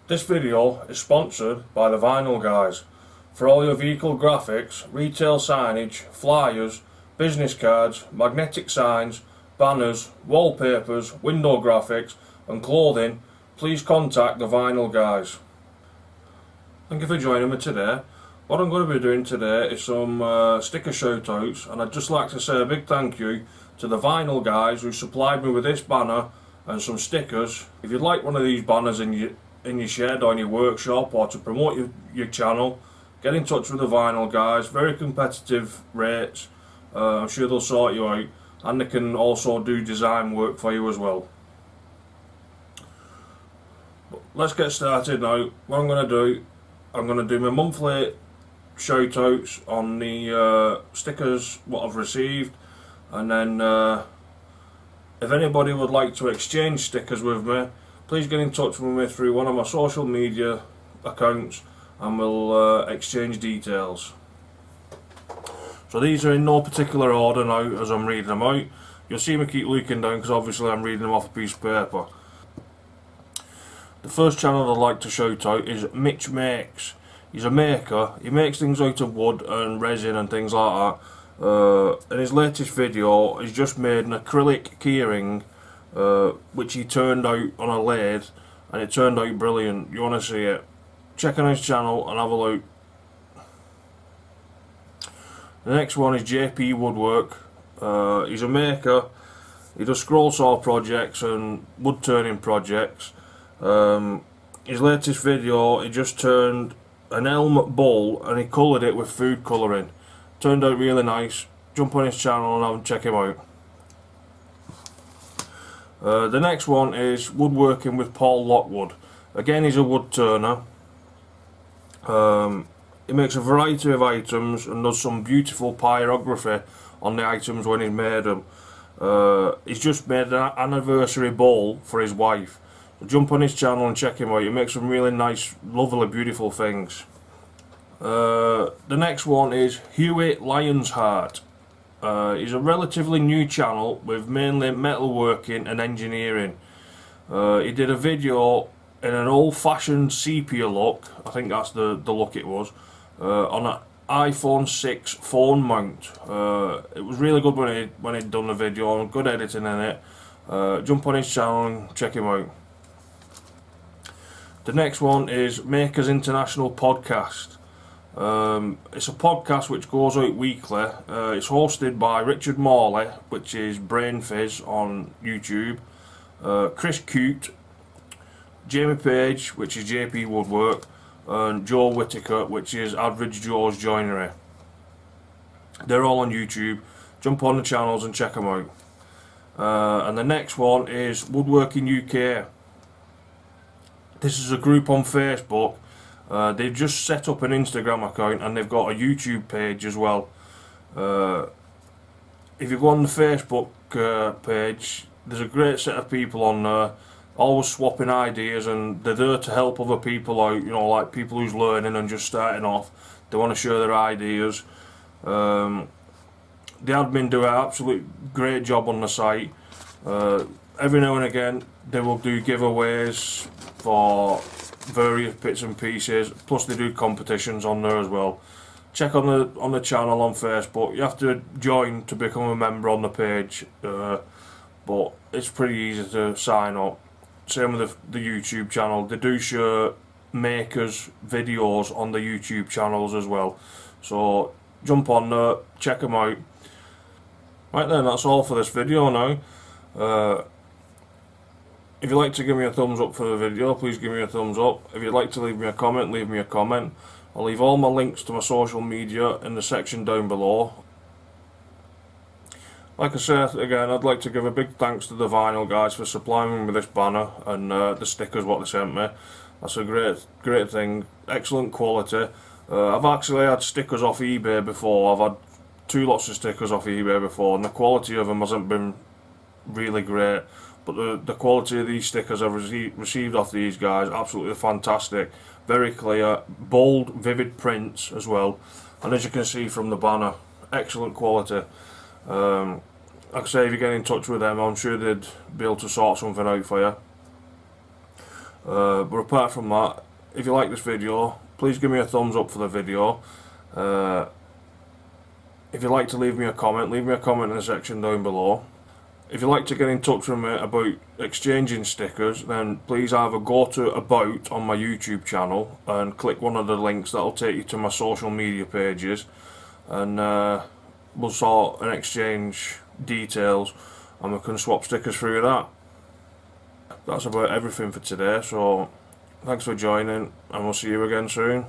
This video is sponsored by the Vinyl Guys. For all your vehicle graphics, retail signage, flyers, business cards, magnetic signs, banners, wallpapers, window graphics and clothing, please contact the Vinyl Guys. Thank you for joining me today. What I'm going to be doing today is some sticker shout-outs, and I'd just like to say a big thank you to the Vinyl Guys who supplied me with this banner and some stickers. If you'd like one of these banners in your shed or in your workshop, or to promote your channel, get in touch with the Vinyl Guys. Very competitive rates. I'm sure they'll sort you out, and they can also do design work for you as well. But let's get started now. What I'm going to do, I'm going to do my monthly shout outs on the stickers what I've received, and then if anybody would like to exchange stickers with me, please get in touch with me through one of my social media accounts and we'll exchange details. So these are in no particular order now as I'm reading them out. You'll see me keep looking down because obviously I'm reading them off a piece of paper. The first channel I'd like to shout out is Mitch Makes. He's a maker. He makes things out of wood and resin and things like that. In his latest video, he's just made an acrylic keyring, which he turned out on a lathe, and it turned out brilliant. You want to see it? Check on his channel and have a look. The next one is JP Woodwork. He's a maker. He does scroll saw projects and wood turning projects. His latest video, he just turned an elm bowl and he coloured it with food colouring. Turned out really nice. Jump on his channel and check him out. The next one is Woodworking with Paul Lockwood. Again, he's a wood turner. He makes a variety of items and does some beautiful pyrography on the items when he's made them. He's just made an anniversary bowl for his wife. So jump on his channel and check him out. He makes some really nice, lovely, beautiful things. The next one is Huey, lionsheart. He's a relatively new channel with mainly metalworking and engineering. He did a video in an old-fashioned sepia look, I think that's the look it was, on an iPhone 6 phone mount. It was really good when he'd done the video, and good editing in it. Jump on his channel and check him out. The next one is Makers International Podcast. It's a podcast which goes out weekly. It's hosted by Richard Morley, which is Brain Fizz on YouTube, Chris Cute, Jamie Page, which is JP Woodwork, and Joe Whittaker, which is Average Joe's Joinery. They're all on YouTube. Jump on the channels and check them out. And the next one is Woodworking UK. This is a group on Facebook. They've just set up an Instagram account and they've got a YouTube page as well. If you go on the Facebook page, there's a great set of people on there, always swapping ideas, and they're there to help other people out, you know, like people who's learning and just starting off. They want to share their ideas. The admin do an absolute great job on the site. Every now and again they will do giveaways for various bits and pieces, plus they do competitions on there as well. Check on the channel on Facebook. You have to join to become a member on the page, but it's pretty easy to sign up. Same with the YouTube channel. They do share makers videos on the YouTube channels as well, so jump on there, check them out. Right then, that's all for this video now. If you'd like to give me a thumbs up for the video, please give me a thumbs up. If you'd like to leave me a comment, leave me a comment. I'll leave all my links to my social media in the section down below. Like I said again, I'd like to give a big thanks to the Vinyl Guys for supplying me with this banner and the stickers what they sent me. That's a great thing, excellent quality. I've actually had stickers off eBay before. I've had 2 lots of stickers off eBay before, and the quality of them hasn't been really great. But the quality of these stickers I've received off these guys, absolutely fantastic. Very clear, bold, vivid prints as well. And as you can see from the banner, excellent quality. Like I say, if you get in touch with them, I'm sure they'd be able to sort something out for you. But apart from that, if you like this video, please give me a thumbs up for the video. If you'd like to leave me a comment in the section down below. If you'd like to get in touch with me about exchanging stickers, then please either go to About on my YouTube channel and click one of the links that'll take you to my social media pages, and we'll sort and exchange details and we can swap stickers through that. That's about everything for today, so thanks for joining and we'll see you again soon.